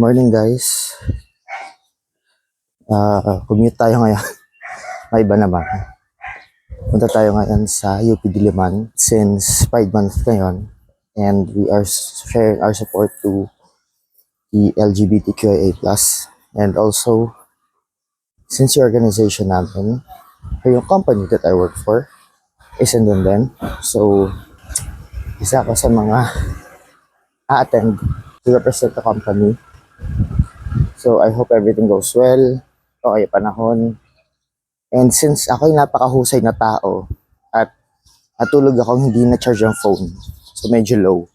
Morning guys. Commute tayo ngayon. May iba naman. Punta tayo ngayon sa UP Diliman since 5 months ngayon. And we are sharing our support to the LGBTQIA+. And also, since yung organization namin, or yung company that I work for, is in London. So, isa ako sa mga a-attend to represent the company. So, I hope everything goes well. Okay, panahon. And since ako'y napakahusay na tao at natulog ako hindi na-charge ang phone. So, medyo low.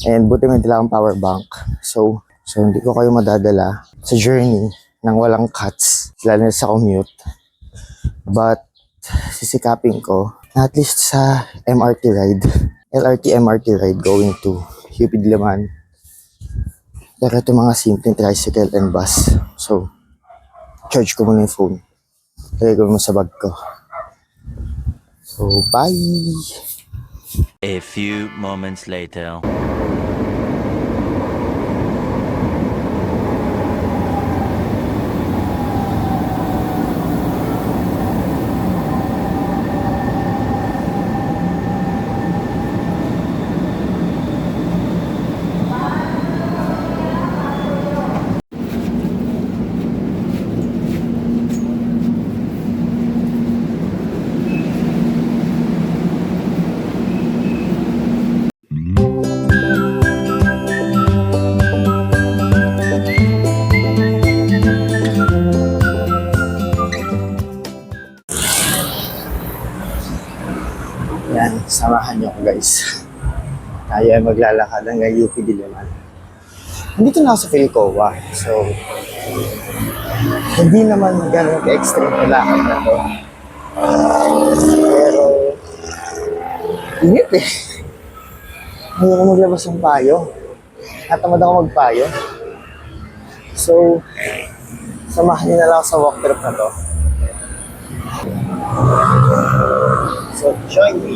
And buti may dala akong power bank. So hindi ko kayo madadala sa journey nang walang cuts. Lalo na sa commute. But, sisikapin ko na at least sa MRT ride. LRT-MRT ride going to UP Diliman. Pero ito mga simpleng tricycle and bus. So, charge ko muna yung phone. Lagay ko muna sa bag ko. So, bye! A few moments later. Yan, samahan niyo ako guys. Tayo ay maglalakad hanggang UP Diliman. Nandito na ako sa Philcoa. So, hindi naman ganun ka-extreme na lakad na to. Pero, init eh. Ayoko maglabas ng payo. Natamad ako magpayo. So, samahan niyo na lang ako sa walk trip na to. So, join me.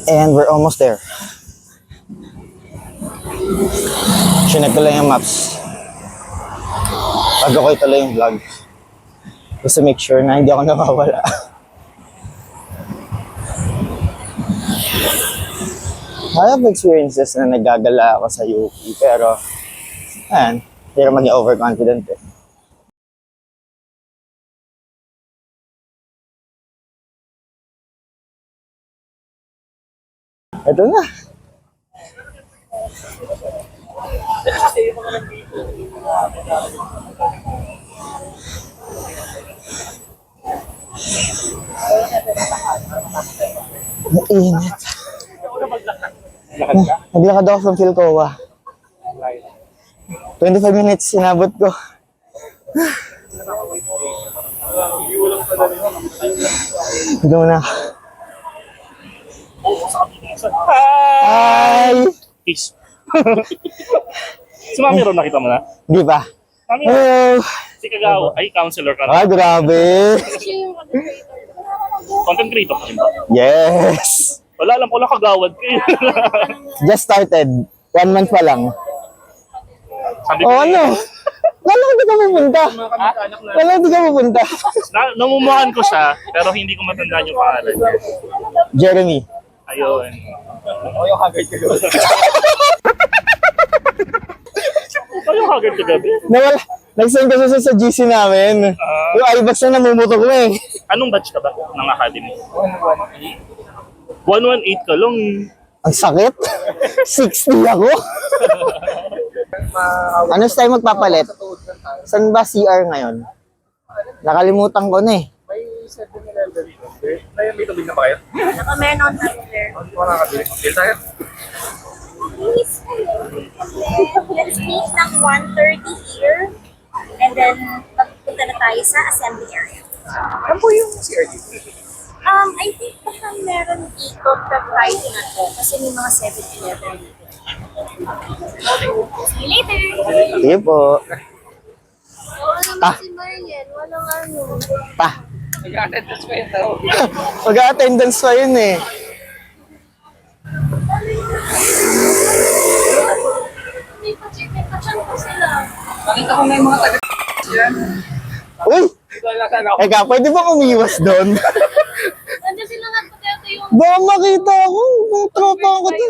And we're almost there. Chinek ko lang yung maps bago ko ituloy yung vlog. Just to make sure na hindi ako nawawala. I have experiences na nagagala ako sa UP pero ayan, hindi rin maging overconfident eh. Ito na. Mainit. Naglakad ako from Philcoa. 25 minutes sinabot ko. Ito na. Hi! Peace. Si Mami Ron, nakita mo na? Di ba? Mami, Hello! Si Kagawa, ay, counselor ka na. Ah, grabe. Content creator ka rin ba? Yes. Wala, alam ko lang kagawad ka eh. Just started. 1 month pa lang. Sabi ko, Oh, ano? Wala, hindi ka pupunta. Wala, hindi ka pupunta. namumuhan ko siya, pero hindi ko matandaan yung pangalan niya. Jeremy. Ayun. Ayaw kagad kagabi. Nawala. Nag-send kasi siya sa GC namin. Yung iBox na namumuto ko eh. Anong batch ka ba ng academy? 118 ka lang. Ang sakit. 60 ako. Ano tayo magpapalit? Saan ba CR ngayon? Nakalimutan ko na eh. May tubig na ba kayo? Naka-meron tayo there. Wala ka tubig. Deal tayo? Let's meet ng 1:30 here. And then, magpunta na tayo sa assembly area. Ano po yung CRD? I think baka meron dito sa Friday na to. Kasi may mga 7-Eleven dito. See you later! Sige po. Si Marian, walang ano. Pa. Nag-attendance ko yun daw. Mag-attendance pa yun eh. May pa-check ko sila. Nakita ko na yung mga taga yan. Uy! Ito lang sana ako. Eka, pwede ba umiwas doon? Nandiyan sila nga pati yung... Baka makita ako. Mga tropa ko to.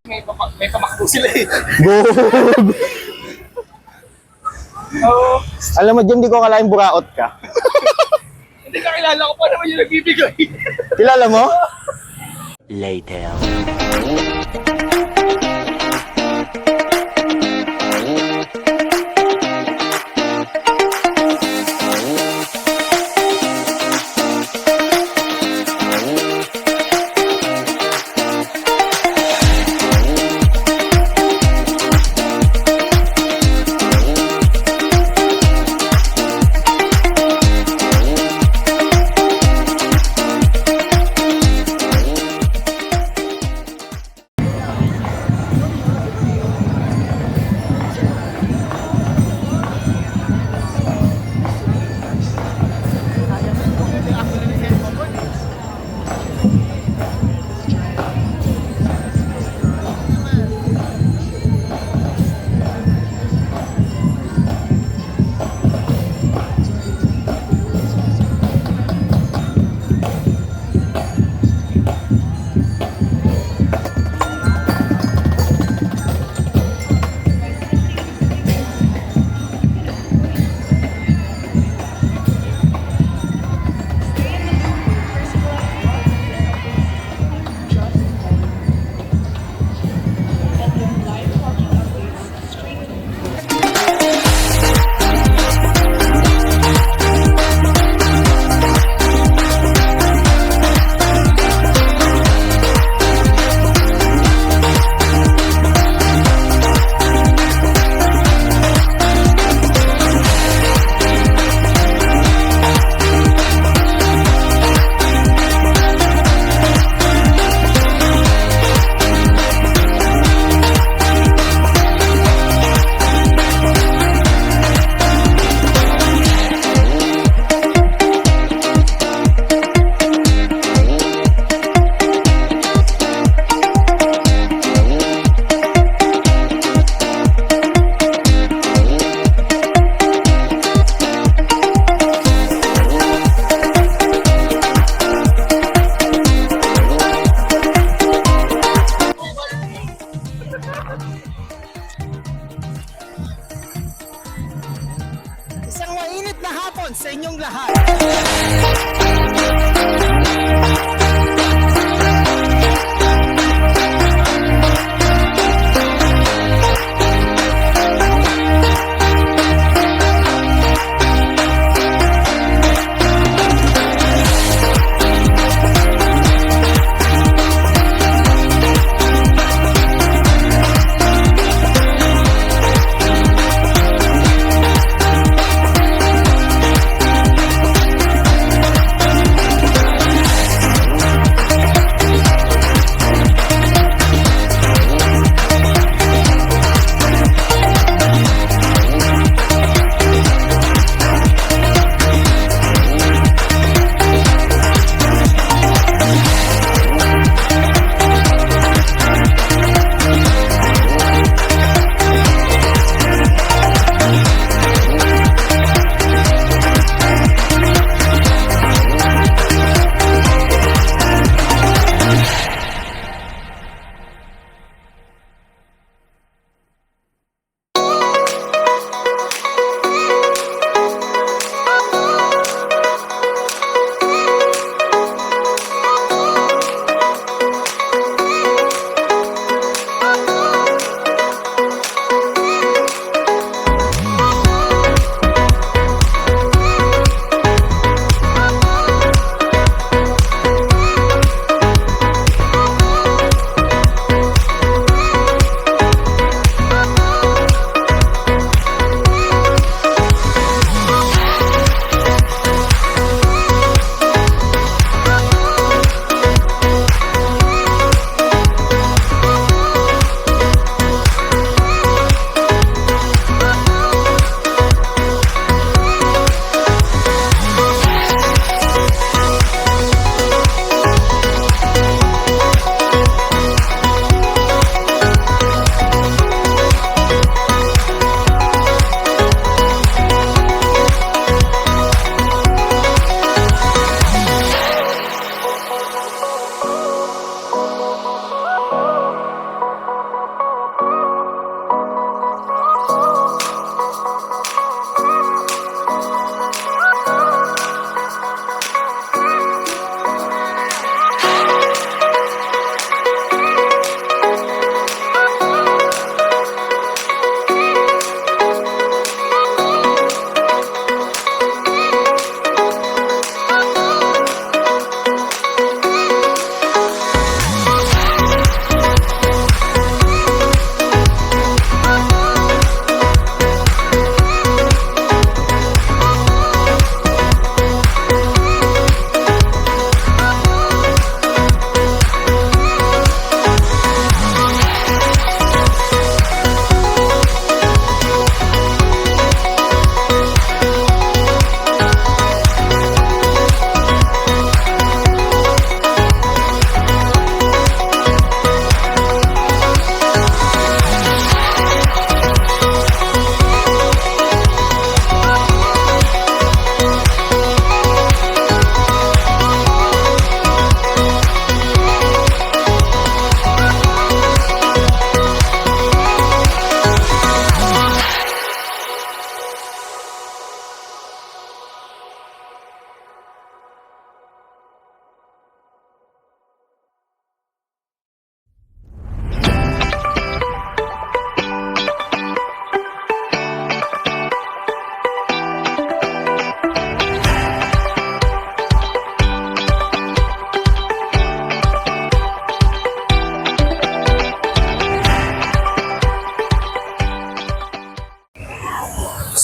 May pamakbo sila eh. Bog! Alam mo, Jim, di ko kalaing buraot ka. Hindi ka kilala ko pa naman yung nagbibigay. Kilala mo? Later. Isang mainit na hapon sa inyong lahat.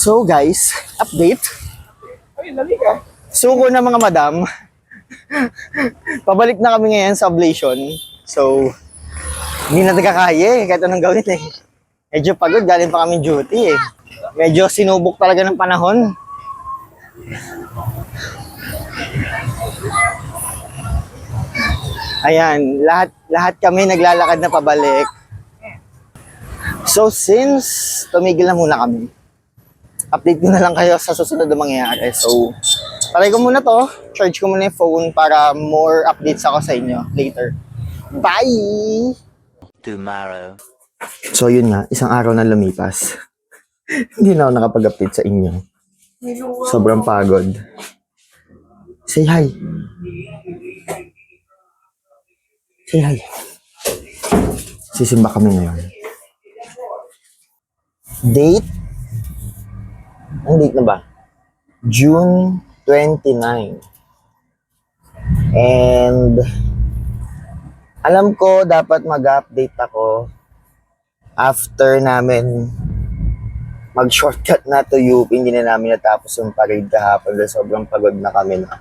So guys, update. Ay, lali ka. Suko na mga madam. Pabalik na kami ngayon sa ablation. So, hindi na nagkakaya kahit anong gawin eh. Medyo pagod, galing pa kami duty eh. Medyo sinubok talaga ng panahon. Ayan, lahat kami naglalakad na pabalik. So since tumigil na muna kami, update ko na lang kayo sa susunod na mangyayari. So, try ko muna to. Charge ko muna yung phone para more updates ako sa inyo later. Bye! Tomorrow. So yun nga, isang araw na lumipas. Hindi na ako nakapag-update sa inyo. Sobrang pagod. Say hi. Say hi. Sisimba kami ngayon. Date? Ang date na ba? June 29. And alam ko dapat mag-update ako after namin mag-shortcut na to UP. Hindi na namin natapos yung parade kahapon dahil sobrang pagod na kami na.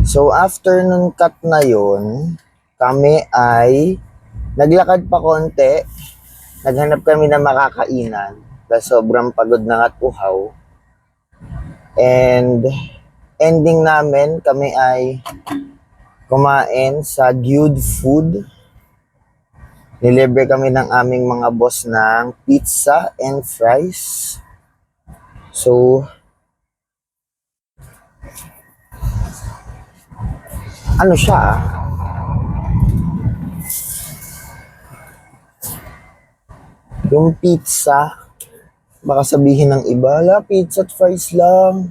So after nung cut na yun, kami ay naglakad pa konti. Naghanap kami ng makakainan dahil sobrang pagod na at uhaw. And ending namin, kami ay kumain sa Good Food. Nilibre kami ng aming mga boss ng pizza and fries. So, ano siya? Yung pizza, baka sabihin ng iba, la, pizza at fries lang.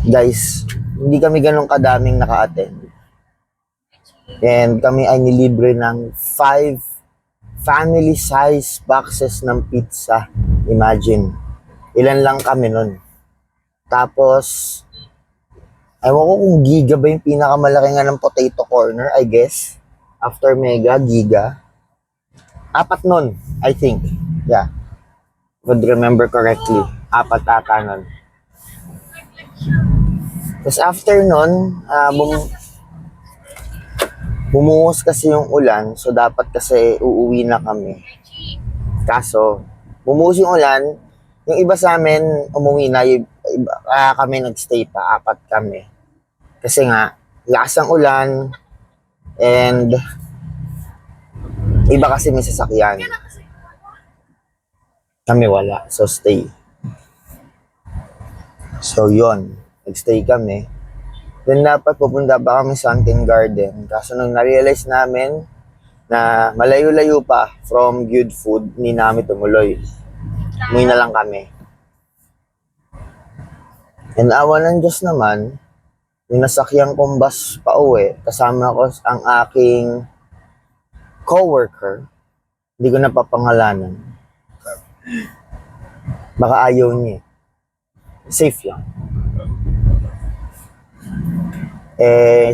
Guys, hindi kami ganun kadaming naka-attend. And kami ay nilibre ng 5 family size boxes ng pizza. Imagine, ilan lang kami nun. Tapos, ewan ko kung giga ba yung pinakamalaki nga ng potato corner, I guess. After mega, giga. 4 nun, I think. Yeah. Would remember correctly. 4 ata nun. Tapos after nun, bumuhos kasi yung ulan, so dapat kasi uuwi na kami. Kaso, bumuhos yung ulan, yung iba sa amin umuwi na, yung iba, kami nagstay pa, 4 kami. Kasi nga, lakas ang ulan, and iba kasi may sasakyan. Kami wala, so stay. So yun, nagstay kami. Then dapat pupunta pa kami sa Hunting Garden. Kaso nung na-realize namin na malayo-layo pa from Good Food, hindi namin tumuloy. Umuwi na lang kami. And awa ng Diyos naman, yung nasakyan kong bus pa uwi, kasama ko ang aking coworker, hindi ko napapangalanan. Baka ayaw niya. Safe lang.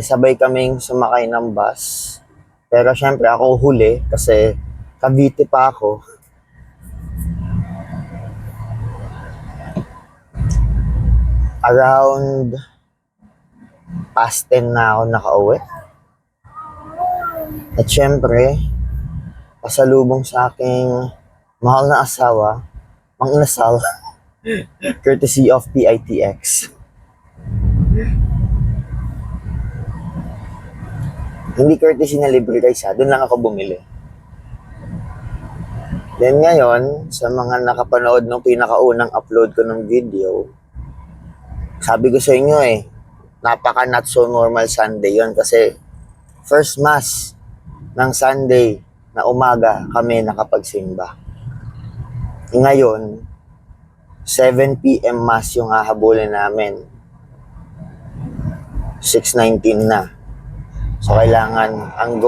Sabay kaming sumakay ng bus. Pero syempre ako huli kasi Cavite pa ako. Around past 10 na ako nakauwi. At syempre, pasalubong sa aking mahal na asawa, Mang Inasal, courtesy of PITX. Hindi courtesy na libre guys ha, doon lang ako bumili. Then ngayon, sa mga nakapanood ng pinakaunang upload ko ng video, sabi ko sa inyo napaka not so normal Sunday yon kasi first mass ng Sunday na umaga kami nakapagsimba. Ngayon, 7 p.m. mass yung hahabulin namin. 6:19 na. So, kailangan, ang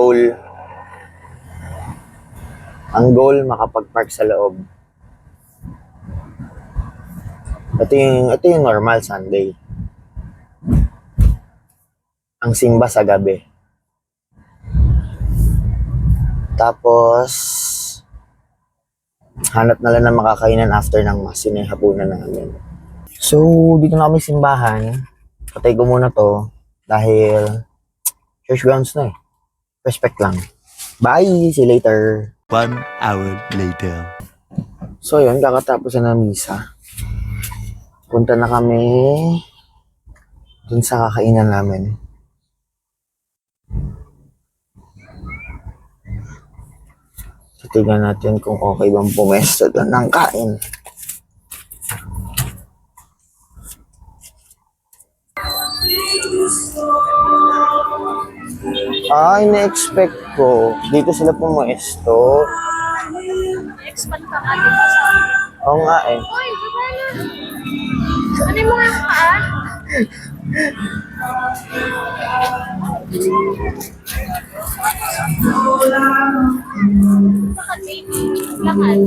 goal, makapag-park sa loob. Ito yung normal Sunday. Ang simba sa gabi. Tapos, Hanap na lang ng makakainan after ng mas. Yun yung hapunan namin. So, dito na kami simbahan. Patay ko muna to dahil church grounds na eh. Respect lang. Bye! See you later! 1 hour later. So yun, kakatapos na ng misa. Punta na kami dun sa kakainan namin. Titignan natin kung okay bang pumesto doon ng kain. Na-expect ko. Dito sila pumesto. Expand ka nga dito sa... Oo nga eh. Uy, baba na. Ano yung mga paa? Bakit baby? Lakad.